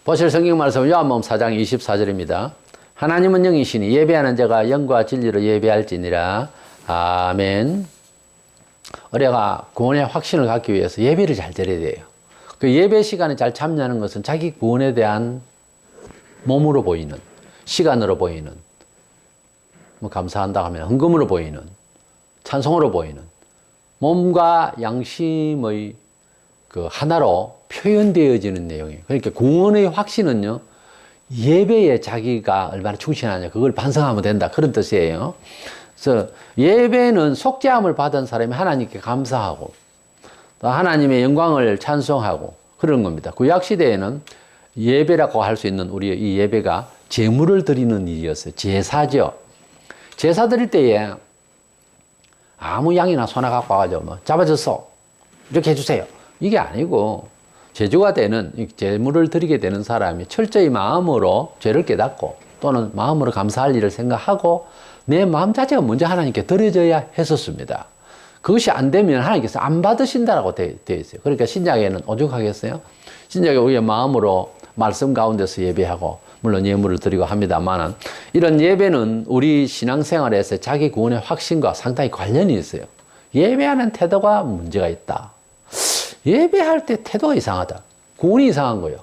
보실 성경 말씀 요한복음 4장 24절입니다. 하나님은 영이시니 예배하는 자가 영과 진리로 예배할지니라. 아멘. 우리가 구원의 확신을 갖기 위해서 예배를 잘 드려야 돼요. 그 예배 시간에 잘 참여하는 것은 자기 구원에 대한 몸으로 보이는, 시간으로 보이는, 뭐 감사한다 하면 헌금으로 보이는, 찬송으로 보이는, 몸과 양심의 그 하나로 표현되어지는 내용이에요. 그러니까 구원의 확신은요, 예배에 자기가 얼마나 충실하냐, 그걸 반성하면 된다. 그런 뜻이에요. 그래서 예배는 속죄함을 받은 사람이 하나님께 감사하고, 또 하나님의 영광을 찬송하고, 그런 겁니다. 구약시대에는 예배라고 할 수 있는 우리의 이 예배가 제물을 드리는 일이었어요. 제사죠. 제사 드릴 때에 아무 양이나 소나 갖고 와가지고 뭐 잡아줬어, 이렇게 해주세요, 이게 아니고, 제주가 되는, 제물을 드리게 되는 사람이 철저히 마음으로 죄를 깨닫고 또는 마음으로 감사할 일을 생각하고 내 마음 자체가 먼저 하나님께 드려져야 했었습니다. 그것이 안 되면 하나님께서 안 받으신다라고 되어 있어요. 그러니까 신약에는 오죽하겠어요? 신약에 우리의 마음으로 말씀 가운데서 예배하고, 물론 예물을 드리고 합니다만, 이런 예배는 우리 신앙생활에서 자기 구원의 확신과 상당히 관련이 있어요. 예배하는 태도가 문제가 있다. 예배할 때 태도가 이상하다. 구원이 이상한 거예요.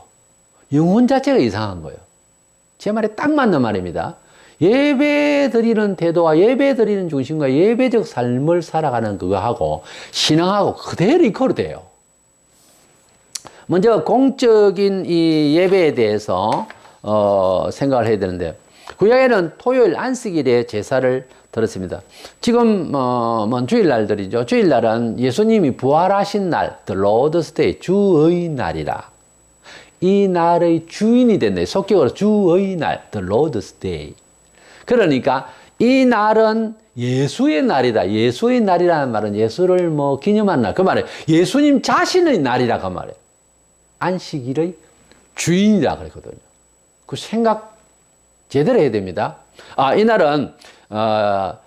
영혼 자체가 이상한 거예요. 제 말에 딱 맞는 말입니다. 예배 드리는 태도와 예배 드리는 중심과 예배적 삶을 살아가는 그거하고 신앙하고 그대로 이퀄이 돼요. 먼저 공적인 이 예배에 대해서 생각을 해야 되는데, 구약에는 토요일 안식일에 제사를 드렸습니다. 지금 주일날들이죠. 주일날은 예수님이 부활하신 날, The Lord's Day, 주의 날이라. 이 날의 주인이 됐네. 속격으로 주의 날, The Lord's Day. 그러니까 이 날은 예수의 날이다. 예수의 날이라는 말은 예수를 기념한 날. 그 말이에요. 예수님 자신의 날이라 그 말이에요. 안식일의 주인이라 그랬거든요. 그 생각 제대로 해야 됩니다. 이 날은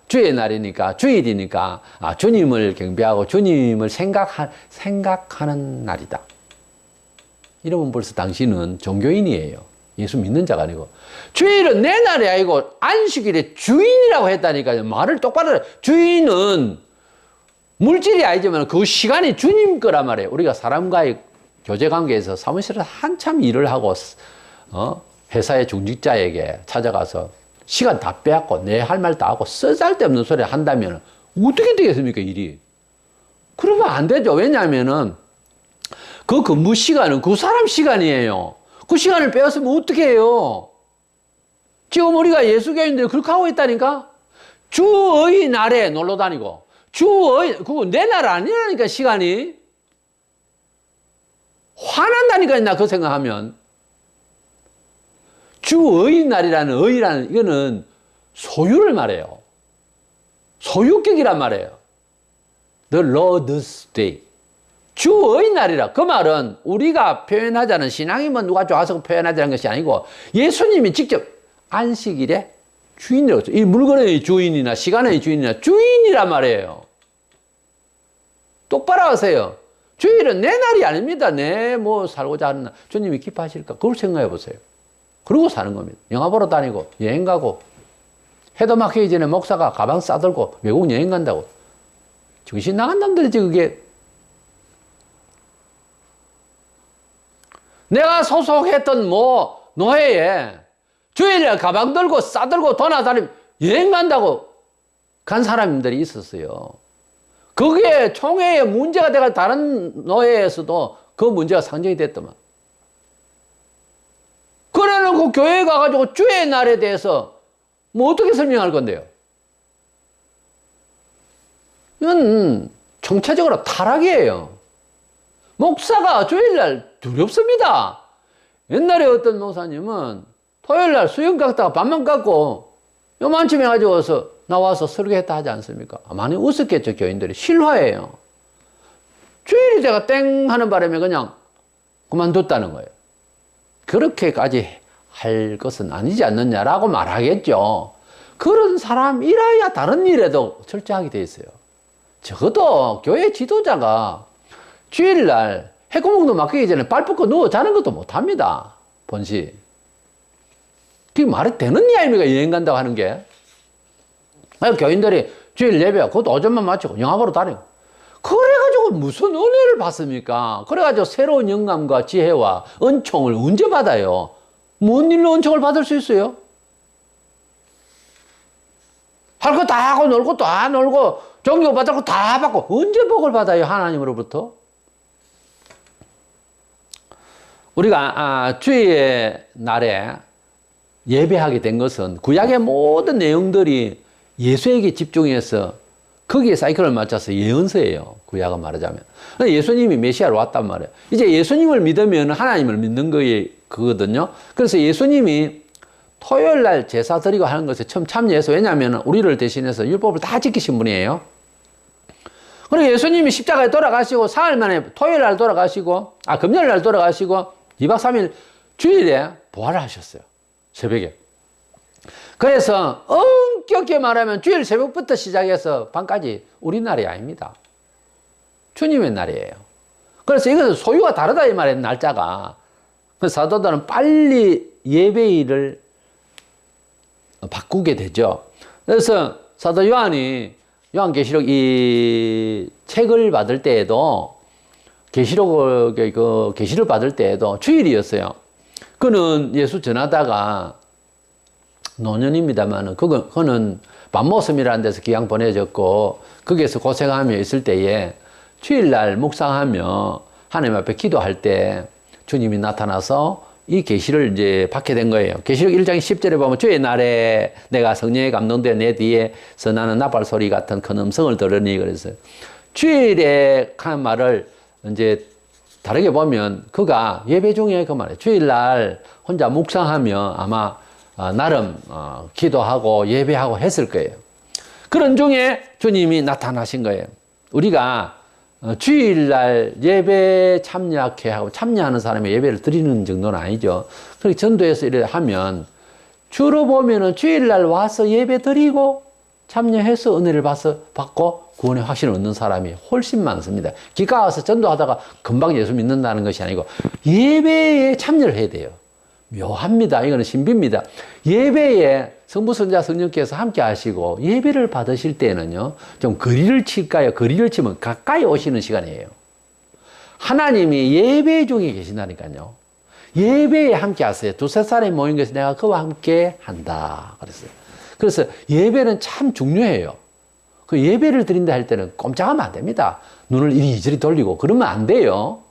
주의 날이니까, 주일이니까, 주님을 경배하고 주님을 생각하는 날이다. 이러면 벌써 당신은 종교인이에요. 예수 믿는 자가 아니고. 주일은 내 날이 아니고 안식일에 주인이라고 했다니까요. 말을 똑바로 해. 주인은 물질이 아니지만 그 시간이 주님 거란 말이에요. 우리가 사람과의 교제 관계에서 사무실에서 한참 일을 하고 회사의 중직자에게 찾아가서 시간 다 빼앗고 내 할 말 다 하고 쓸데없는 소리 한다면 어떻게 되겠습니까, 일이? 그러면 안 되죠. 왜냐하면은 그 근무 시간은 그 사람 시간이에요. 그 시간을 빼앗으면 어떻게 해요? 지금 우리가 예수교인들이 그렇게 하고 있다니까? 주의 날에 놀러 다니고, 그거 내 날 아니라니까, 시간이. 화난다니까, 나 그 생각하면. 주의 날이라는, 의라는, 이거는 소유를 말해요. 소유격이란 말이에요. The Lord's Day. 주의 날이라. 그 말은 우리가 표현하자는, 신앙이 누가 좋아서 표현하자는 것이 아니고 예수님이 직접 안식일에 주인이라고 했어요. 이 물건의 주인이나 시간의 주인이나 주인이란 말이에요. 똑바로 하세요. 주일은 내 날이 아닙니다. 내 살고자 하는 날. 주님이 기뻐하실까? 그걸 생각해 보세요. 그러고 사는 겁니다. 영화 보러 다니고 여행 가고, 해도 막히기 전에 목사가 가방 싸들고 외국 여행 간다고. 정신 나간 놈들이지 그게. 내가 소속했던 노회에 주일에 가방 들고 싸들고 돌아다니면 여행 간다고 간 사람들이 있었어요. 그게 총회에 문제가 돼가 다른 노회에서도 그 문제가 상정이 됐더만. 그래놓고 교회에 가가지고 주의 날에 대해서 어떻게 설명할 건데요? 이건 총체적으로 타락이에요. 목사가 주일날 두렵습니다. 옛날에 어떤 목사님은 토요일날 수영 깎다가 밥만 깎고 요만큼 해가지고 나와서 설교했다 하지 않습니까? 많이 웃었겠죠, 교인들이. 실화예요. 주일이 제가 땡 하는 바람에 그냥 그만뒀다는 거예요. 그렇게까지 할 것은 아니지 않느냐라고 말하겠죠. 그런 사람이라야 다른 일에도 철저하게 돼 있어요. 적어도 교회 지도자가 주일날 해구멍도 막히기 전에 발 뻗고 누워 자는 것도 못합니다. 본시. 그게 말이 되는 이야기입니까? 여행 간다고 하는 게. 교인들이 주일 예배, 그것도 오전만 마치고 영화보러 다니고. 그래가지고 무슨 은혜를 받습니까? 그래가지고 새로운 영감과 지혜와 은총을 언제 받아요? 뭔 일로 은총을 받을 수 있어요? 할 거 다 하고 놀고 다 놀고 종교 받을 거 다 받고 언제 복을 받아요? 하나님으로부터? 우리가 주일의 날에 예배하게 된 것은 구약의 모든 내용들이 예수에게 집중해서 거기에 사이클을 맞춰서 예언서예요. 구약은 말하자면. 예수님이 메시아로 왔단 말이에요. 이제 예수님을 믿으면 하나님을 믿는 그거거든요. 그래서 예수님이 토요일 날 제사 드리고 하는 것에 처음 참여해서, 왜냐하면 우리를 대신해서 율법을 다 지키신 분이에요. 그리고 예수님이 십자가에 돌아가시고 사흘 만에 토요일 날 돌아가시고, 금요일 날 돌아가시고 2박 3일 주일에 부활을 하셨어요. 새벽에. 그래서 엄격히 말하면 주일 새벽부터 시작해서 밤까지 우리 날이 아닙니다. 주님의 날이에요. 그래서 이것은 소유가 다르다 이 말이에요. 날짜가. 그래서 사도들은 빨리 예배일을 바꾸게 되죠. 그래서 사도 요한이 요한계시록 이 책을 받을 때에도 계시를 받을 때에도 주일이었어요. 그는 예수 전하다가 노년입니다만 그는 밤모섬이라는 데서 기양 보내졌고 거기에서 고생하며 있을 때에 주일날 묵상하며 하나님 앞에 기도할 때 주님이 나타나서 이 계시를 이제 받게 된 거예요. 계시록 1장 10절에 보면 주의 날에 내가 성령에 감동되어 내 뒤에서 나는 나팔 소리 같은 큰 음성을 들으니, 그래서 주일에 한 말을 이제 다르게 보면 그가 예배 중에 그 말이에요. 주일날 혼자 묵상하며 아마 나름 기도하고 예배하고 했을 거예요. 그런 중에 주님이 나타나신 거예요. 우리가 주일날 예배 참여하는 사람이 예배를 드리는 정도는 아니죠. 그렇게 전도해서 이래 하면 주로 보면은 주일날 와서 예배 드리고 참여해서 은혜를 받고 구원의 확신을 얻는 사람이 훨씬 많습니다. 기가 와서 전도하다가 금방 예수 믿는다는 것이 아니고 예배에 참여를 해야 돼요. 묘합니다. 이거는 신비입니다. 예배에 성부, 성자, 성령께서 함께 하시고 예배를 받으실 때는요, 좀 거리를 칠까요? 거리를 치면 가까이 오시는 시간이에요. 하나님이 예배 중에 계신다니까요. 예배에 함께 하세요. 두세 사람이 모인 것을 내가 그와 함께 한다. 그래서 예배는 참 중요해요. 그 예배를 드린다 할 때는 꼼짝하면 안 됩니다. 눈을 이리저리 돌리고 그러면 안 돼요.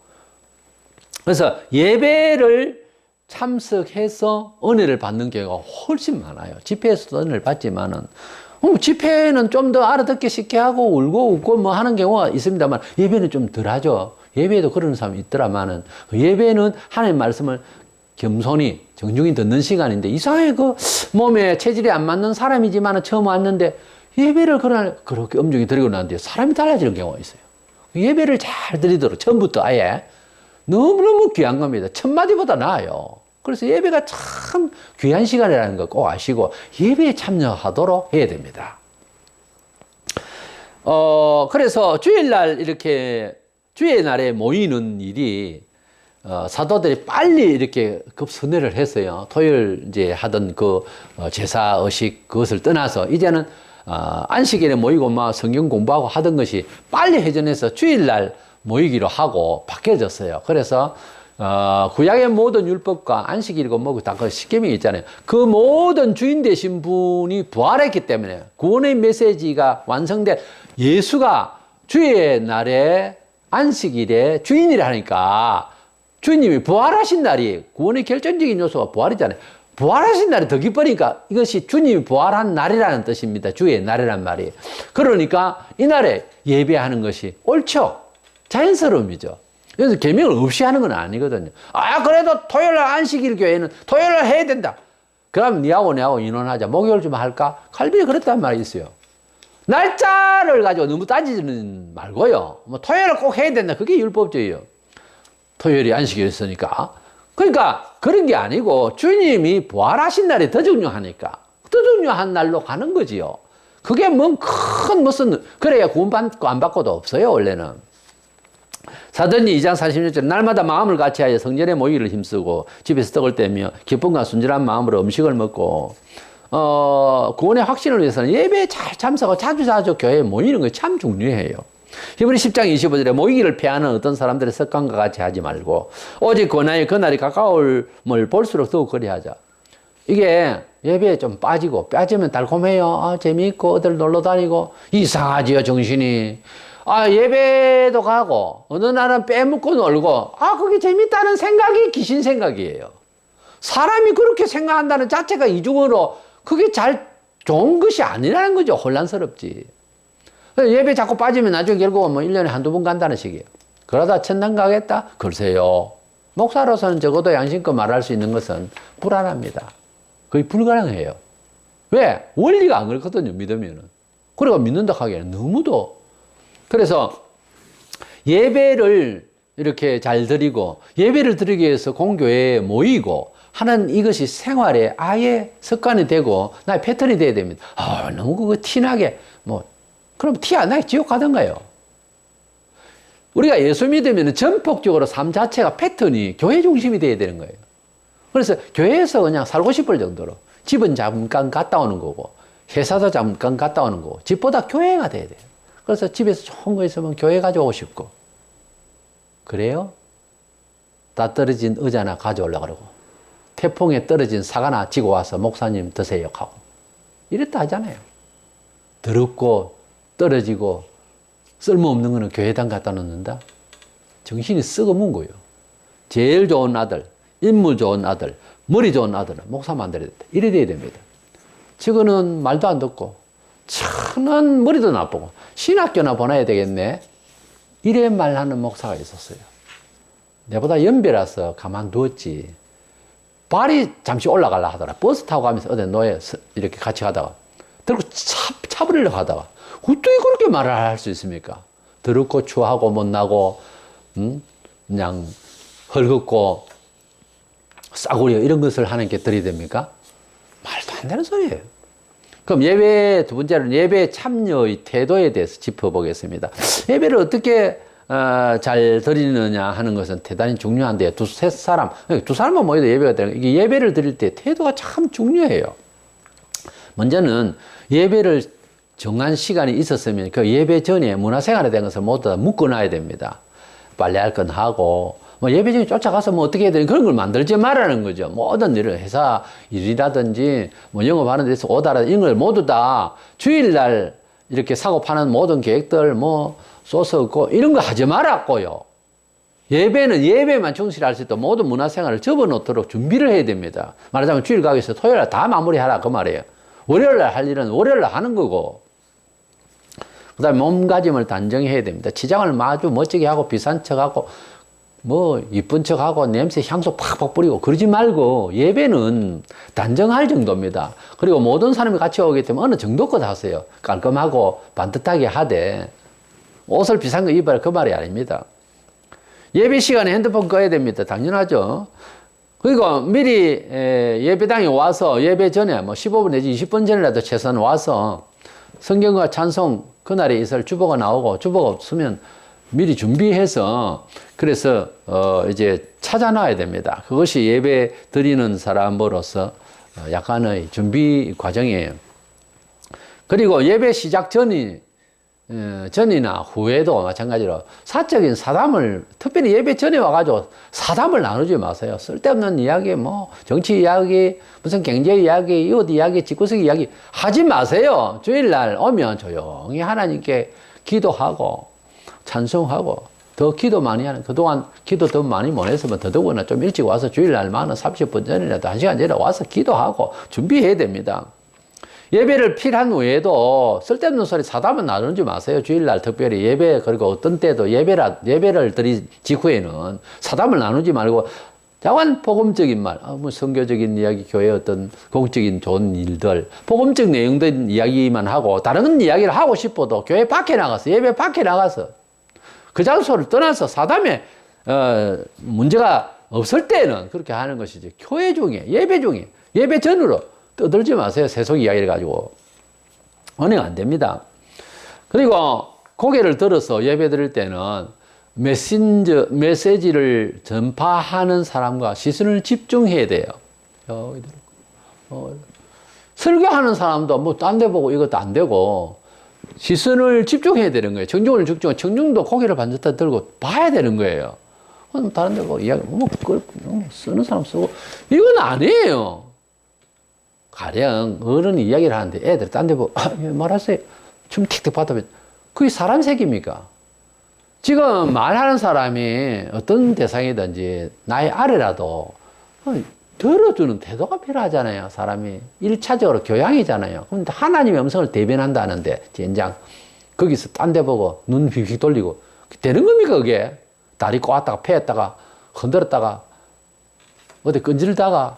그래서 예배를 참석해서 은혜를 받는 경우가 훨씬 많아요. 집회에서도 은혜를 받지만은, 집회는 좀 더 알아듣기 쉽게 하고 울고 웃고 뭐 하는 경우가 있습니다만, 예배는 좀 덜 하죠. 예배에도 그런 사람이 있더라마는, 예배는 하나님 말씀을 겸손히, 정중히 듣는 시간인데, 이상하게 그 몸에 체질이 안 맞는 사람이지만은 처음 왔는데, 예배를 그렇게 엄중히 드리고 나는데 사람이 달라지는 경우가 있어요. 예배를 잘 드리도록 처음부터 아예 너무너무 귀한 겁니다. 천마디보다 나아요. 그래서 예배가 참 귀한 시간이라는 거 꼭 아시고 예배에 참여하도록 해야 됩니다. 그래서 주일날 이렇게 주의 날에 모이는 일이 사도들이 빨리 이렇게 급선회를 했어요. 토요일 이제 하던 그 제사 의식 그것을 떠나서 이제는 안식일에 모이고 막 성경 공부하고 하던 것이 빨리 회전해서 주일날 모이기로 하고 바뀌어졌어요. 그래서 구약의 모든 율법과 안식일이고 뭐고 다 그 십계명이 있잖아요. 그 모든 주인 되신 분이 부활했기 때문에 구원의 메시지가 완성돼 예수가 주의 날에 안식일에 주인이라 하니까 주님이 부활하신 날이 구원의 결정적인 요소가 부활이잖아요. 부활하신 날이 더 기쁘니까 이것이 주님이 부활한 날이라는 뜻입니다. 주의 날이란 말이. 그러니까 이 날에 예배하는 것이 옳죠. 자연스러움이죠. 그래서 계명을 없이 하는 건 아니거든요. 그래도 토요일 날 안식일 교회는 토요일 날 해야 된다. 그럼 니하고 내하고 인원하자. 목요일 좀 할까? 칼빈이 그랬단 말이 있어요. 날짜를 가지고 너무 따지지는 말고요. 뭐 토요일을 꼭 해야 된다. 그게 율법주의예요. 토요일이 안식일이었으니까. 그러니까 그런 게 아니고 주님이 부활하신 날이 더 중요하니까 더 중요한 날로 가는 거지요. 그게 무슨 그래야 구원받고 안 받고도 없어요. 원래는. 사도행전 2장 46절 날마다 마음을 같이하여 성전에 모이기를 힘쓰고 집에서 떡을 떼며 기쁨과 순전한 마음으로 음식을 먹고 구원의 확신을 위해서는 예배에 잘 참석하고 자주 교회에 모이는 게 참 중요해요. 히브리 10장 25절에 모이기를 피하는 어떤 사람들의 습관과 같이 하지 말고 오직 권하의 그날이 가까움을 볼수록 더욱 그리하자. 이게 예배에 좀 빠지면 달콤해요. 재미있고 어딜 놀러 다니고 이상하지요 정신이. 예배도 가고 어느 날은 빼먹고 놀고 그게 재밌다는 생각이 귀신 생각이에요. 사람이 그렇게 생각한다는 자체가 이중으로 그게 좋은 것이 아니라는 거죠. 혼란스럽지. 예배 자꾸 빠지면 나중에 결국은 1년에 한두 번 간다는 식이에요. 그러다 천당 가겠다? 글쎄요. 목사로서는 적어도 양심껏 말할 수 있는 것은 불안합니다. 거의 불가능해요. 왜? 원리가 안 그렇거든요, 믿으면은. 그리고 믿는다 하기에는 너무도. 그래서 예배를 이렇게 잘 드리고, 예배를 드리기 위해서 공교회에 모이고 하는 이것이 생활에 아예 습관이 되고, 나의 패턴이 돼야 됩니다. 너무 그거 티나게, 그럼 티 안 나게 지옥 가던가요. 우리가 예수 믿으면 전폭적으로 삶 자체가 패턴이 교회 중심이 돼야 되는 거예요. 그래서 교회에서 그냥 살고 싶을 정도로 집은 잠깐 갔다 오는 거고 회사도 잠깐 갔다 오는 거고 집보다 교회가 돼야 돼요. 그래서 집에서 좋은 거 있으면 교회 가져오고 싶고 그래요? 다 떨어진 의자나 가져오려고 그러고 태풍에 떨어진 사과나 지고 와서 목사님 드세요 하고 이랬다 하잖아요. 더럽고 떨어지고 쓸모없는 거는 교회당 갖다 놓는다? 정신이 썩어문 거예요. 제일 좋은 아들, 인물 좋은 아들, 머리 좋은 아들은 목사 만들어야 된다. 이래 돼야 됩니다. 저거는 말도 안 듣고 천은 머리도 나쁘고 신학교나 보내야 되겠네. 이래 말하는 목사가 있었어요. 내보다 연배라서 가만두었지. 발이 잠시 올라가려 하더라. 버스 타고 가면서 어디 노예 이렇게 같이 가다가 들고 차버리려고 하다가 어떻게 그렇게 말을 할 수 있습니까? 더럽고 추하고 못나고 그냥 헐겁고 싸구려 이런 것을 하나님께 드려야 됩니까? 말도 안 되는 소리예요. 그럼 예배 두 번째로는 예배 참여의 태도에 대해서 짚어보겠습니다. 예배를 어떻게 잘 드리느냐 하는 것은 대단히 중요한데 두 사람만 모여도 예배가 되는 이게 예배를 드릴 때 태도가 참 중요해요. 먼저는 예배를 정한 시간이 있었으면 그 예배 전에 문화생활에 대한 것을 모두 다 묶어놔야 됩니다. 빨래할 건 하고 예배 중에 쫓아가서 어떻게 해야 되는 그런 걸 만들지 말라는 거죠. 모든 일을 회사 일이라든지 영업하는 데서 오다라든지 이런 걸 모두 다 주일날 이렇게 사고 파는 모든 계획들 소스 없고 이런 거 하지 말았고요. 예배는 예배만 충실할 수 있도록 모든 문화생활을 접어놓도록 준비를 해야 됩니다. 말하자면 주일 가기 위해서 토요일날 다 마무리하라 그 말이에요. 월요일날 할 일은 월요일날 하는 거고 그 다음에 몸가짐을 단정해야 됩니다. 치장을 아주 멋지게 하고 비싼 척하고 이쁜 척하고 냄새 향수 팍팍 뿌리고 그러지 말고 예배는 단정할 정도입니다. 그리고 모든 사람이 같이 오기 때문에 어느 정도껏 하세요. 깔끔하고 반듯하게 하되 옷을 비싼 거 입어라 그 말이 아닙니다. 예배 시간에 핸드폰 꺼야 됩니다. 당연하죠. 그리고 미리 예배당에 와서 예배 전에 15분 내지 20분 전이라도 최소한 와서 성경과 찬송 그날에 있을 주보가 나오고 주보가 없으면 미리 준비해서 그래서 이제 찾아놔야 됩니다. 그것이 예배 드리는 사람으로서 약간의 준비 과정이에요. 그리고 예배 시작 전이나 후에도 마찬가지로 사적인 사담을 특별히 예배 전에 와가지고 사담을 나누지 마세요. 쓸데없는 이야기 정치 이야기 무슨 경제 이야기 이웃 이야기 집구석 이야기 하지 마세요. 주일날 오면 조용히 하나님께 기도하고 찬송하고 더 기도 많이 하는 그동안 기도 더 많이 못 했으면 더더구나 좀 일찍 와서 주일날 많은 30분 전이라도 1시간 전에 와서 기도하고 준비해야 됩니다. 예배를 필요한 외에도 쓸데없는 소리 사담은 나누지 마세요. 주일날 특별히 예배 그리고 어떤 때도 예배를 드린 직후에는 사담을 나누지 말고 자관 복음적인 말, 선교적인 이야기, 교회 어떤 공적인 좋은 일들, 복음적 내용된 이야기만 하고 다른 이야기를 하고 싶어도 교회 밖에 나가서 예배 밖에 나가서 그 장소를 떠나서 사담에 문제가 없을 때는 그렇게 하는 것이지. 교회 중에 예배 전으로 떠들지 마세요. 세속 이야기를 가지고. 은행 안 됩니다. 그리고 고개를 들어서 예배 드릴 때는 메시지를 전파하는 사람과 시선을 집중해야 돼요. 설교하는 사람도 뭐 딴 데 보고 이것도 안 되고 시선을 집중해야 되는 거예요. 청중도 고개를 반듯하게 들고 봐야 되는 거예요. 다른 데 보고 이야기, 쓰는 사람 쓰고, 이건 아니에요. 가령 어른이 이야기를 하는데 애들 딴 데 보고, 말하세요. 좀 틱틱 받으면, 그게 사람 색입니까? 지금 말하는 사람이 어떤 대상이든지 나의 아래라도 들어주는 태도가 필요하잖아요. 사람이 1차적으로 교양이잖아요. 근데 하나님의 음성을 대변한다는데 젠장 거기서 딴 데 보고 눈 휙휙 돌리고 되는 겁니까 그게? 다리 꼬았다가 패했다가 흔들었다가 어디 끈질다가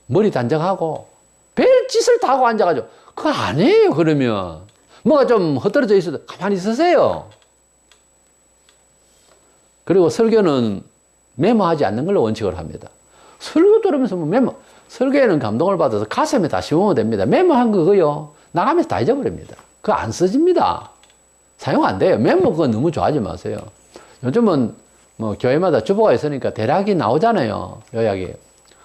머리 단정하고 별짓을 다 하고 앉아가지고 그거 아니에요. 그러면 뭐가 좀 흩어져 있어도 가만히 있으세요. 그리고 설교는 메모하지 않는 걸로 원칙을 합니다. 설교 들으면서 뭐 설교에는 감동을 받아서 가슴에 다 심으면 됩니다. 메모한 그거요. 나가면서 다 잊어버립니다. 그거 안 써집니다. 사용 안 돼요. 메모 그거 너무 좋아하지 마세요. 요즘은 뭐 교회마다 주보가 있으니까 대략이 나오잖아요. 요약이.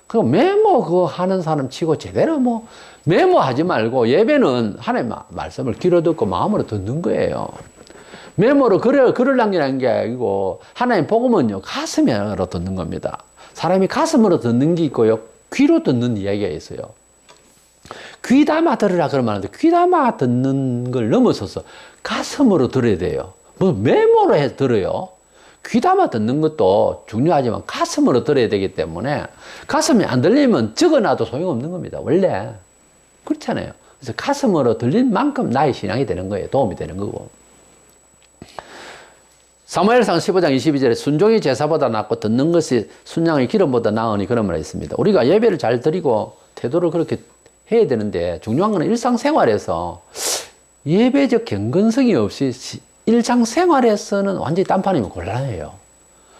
그 메모 그거 하는 사람 치고 제대로 뭐 메모하지 말고 예배는 하나님 말씀을 귀로 듣고 마음으로 듣는 거예요. 메모로 글을 남기는 게 아니고 하나님 복음은요 가슴으로 듣는 겁니다. 사람이 가슴으로 듣는 게 있고요 귀로 듣는 이야기가 있어요. 귀담아 들으라 그러면 하는데 귀담아 듣는 걸 넘어서서 가슴으로 들어야 돼요. 뭐 메모로 해서 들어요. 귀담아 듣는 것도 중요하지만 가슴으로 들어야 되기 때문에 가슴이 안 들리면 적어놔도 소용없는 겁니다. 원래 그렇잖아요. 그래서 가슴으로 들린 만큼 나의 신앙이 되는 거예요. 도움이 되는 거고. 사무엘상 15장 22절에 순종이 제사보다 낫고 듣는 것이 순양의 기름보다 나으니 그런 말이 있습니다. 우리가 예배를 잘 드리고 태도를 그렇게 해야 되는데 중요한 건 일상생활에서 예배적 경건성이 없이 일상생활에서는 완전히 딴판이면 곤란해요.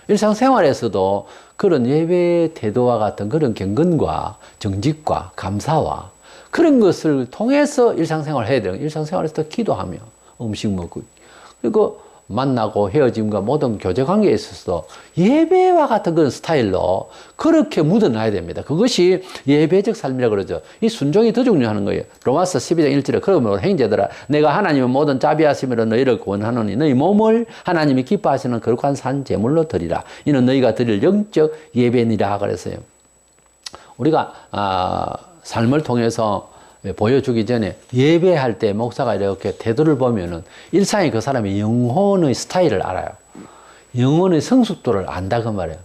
일상생활에서도 그런 예배 태도와 같은 그런 경건과 정직과 감사와 그런 것을 통해서 일상생활을 해야 돼요. 일상생활에서도 기도하며 음식 먹고 그리고 만나고 헤어짐과 모든 교제관계에 있어서 예배와 같은 그런 스타일로 그렇게 묻어놔야 됩니다. 그것이 예배적 삶이라고 그러죠. 이 순종이 더 중요한 거예요. 로마서 12장 1절에 그러므로 행제들아 내가 하나님의 모든 자비하심으로 너희를 구원하노니 너희 몸을 하나님이 기뻐하시는 거룩한 산 제물로 드리라. 이는 너희가 드릴 영적 예배니라 그랬어요. 우리가 삶을 통해서 보여주기 전에 예배할 때 목사가 이렇게 태도를 보면은 일상에 그 사람의 영혼의 스타일을 알아요. 영혼의 성숙도를 안다 그 말이에요.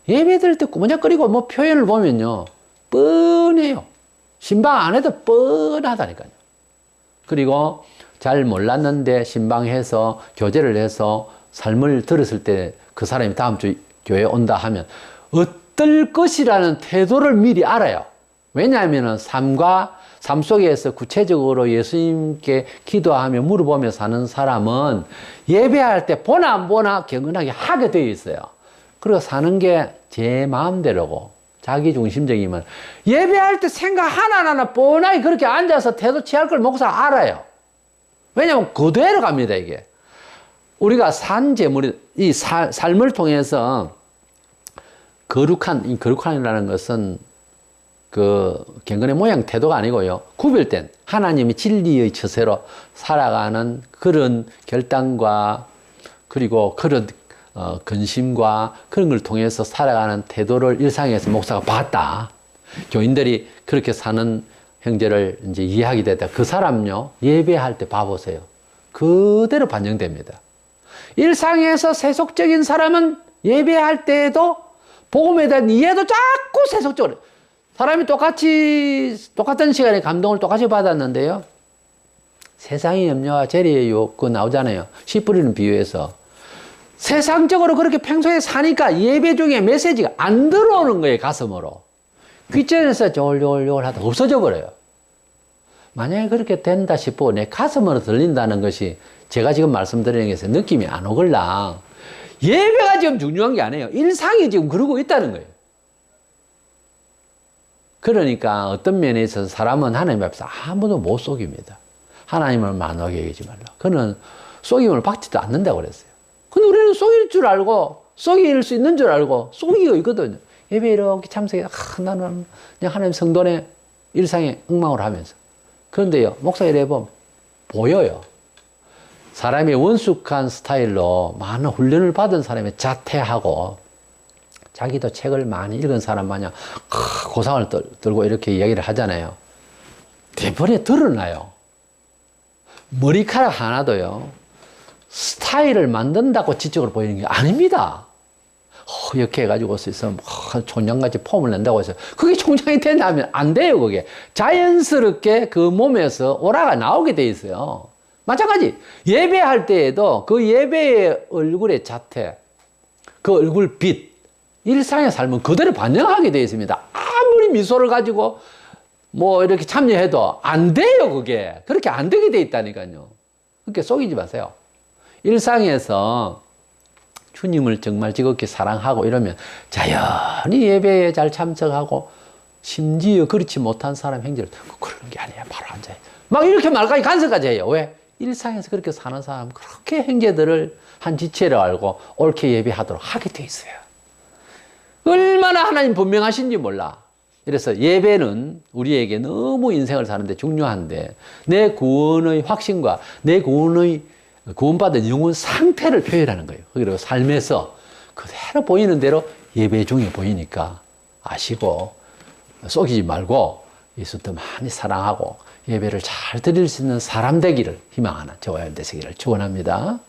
예배 드릴 때 꾸무적거리고 뭐 표현을 보면요 뻔해요. 신방 안 해도 뻔하다니까요. 그리고 잘 몰랐는데 신방해서 교제를 해서 삶을 들었을 때 그 사람이 다음 주 교회에 온다 하면 어떨 것이라는 태도를 미리 알아요. 왜냐하면 삶 속에서 구체적으로 예수님께 기도하며 물어보며 사는 사람은 예배할 때 보나 안 보나 경건하게 하게 되어 있어요. 그리고 사는 게 제 마음대로고 자기 중심적이면 예배할 때 생각 하나하나 뻔하게 그렇게 앉아서 태도 취할 걸 목사가 알아요. 왜냐하면 그대로 갑니다 이게. 우리가 산 제물이 이 삶을 통해서 거룩한이라는 것은 그 경건의 모양 태도가 아니고요. 구별된 하나님의 진리의 처세로 살아가는 그런 결단과 그리고 그런 근심과 그런 걸 통해서 살아가는 태도를 일상에서 목사가 봤다. 교인들이 그렇게 사는 형제를 이제 이해하게 됐다. 그 사람요 예배할 때 봐보세요. 그대로 반영됩니다. 일상에서 세속적인 사람은 예배할 때에도 복음에 대한 이해도 자꾸 세속적으로 사람이 똑같은 시간에 감동을 똑같이 받았는데요. 세상의 염려와 재리의 유혹, 그거 나오잖아요. 씨 뿌리는 비유에서. 세상적으로 그렇게 평소에 사니까 예배 중에 메시지가 안 들어오는 거예요, 가슴으로. 귓전에서 졸졸졸 하다 없어져 버려요. 만약에 그렇게 된다 싶고 내 가슴으로 들린다는 것이 제가 지금 말씀드리는 것에 느낌이 안 오걸랑 예배가 지금 중요한 게 아니에요. 일상이 지금 그러고 있다는 거예요. 그러니까 어떤 면에 있어서 사람은 하나님 앞에서 아무도 못 속입니다. 하나님을 만하게 여기지 말라. 그는 속임을 받지도 않는다고 그랬어요. 근데 우리는 속일 줄 알고, 속일 수 있는 줄 알고, 속이고 있거든요. 예배에 이렇게 참석해, 나는 그냥 하나님 성도의 일상에 엉망을 하면서. 그런데요, 목사 이래 보면 보여요. 사람이 원숙한 스타일로 많은 훈련을 받은 사람이 자퇴하고, 자기도 책을 많이 읽은 사람 마냥 고상을 들고 이렇게 이야기를 하잖아요. 대본에 드러나요. 머리카락 하나도요, 스타일을 만든다고 지적으로 보이는 게 아닙니다. 이렇게 해가지고 있으면 총장같이 폼을 낸다고 해서 그게 총장이 된다면 안 돼요. 그게 자연스럽게 그 몸에서 오라가 나오게 돼 있어요. 마찬가지 예배할 때에도 그 예배의 얼굴의 자태, 그 얼굴 빛, 일상의 삶은 그대로 반영하게 되어 있습니다. 아무리 미소를 가지고 뭐 이렇게 참여해도 안 돼요. 그게 그렇게 안 되게 돼 있다니까요. 그렇게 속이지 마세요. 일상에서 주님을 정말 지극히 사랑하고 이러면 자연히 예배에 잘 참석하고, 심지어 그렇지 못한 사람 행제를 그런 게 아니야, 바로 앉아요. 막 이렇게 말까지 간섭까지 해요. 왜? 일상에서 그렇게 사는 사람 그렇게 행제들을 한 지체를 알고 옳게 예배하도록 하게 돼 있어요. 얼마나 하나님 분명하신지 몰라. 그래서 예배는 우리에게 너무 인생을 사는데 중요한데, 내 구원의 확신과 내 구원받은 영혼 상태를 표현하는 거예요. 그리고 삶에서 그대로 보이는 대로 예배 중에 보이니까 아시고 속이지 말고 예수도 많이 사랑하고 예배를 잘 드릴 수 있는 사람 되기를 희망하는 저와 여러분 되시기를 축원합니다.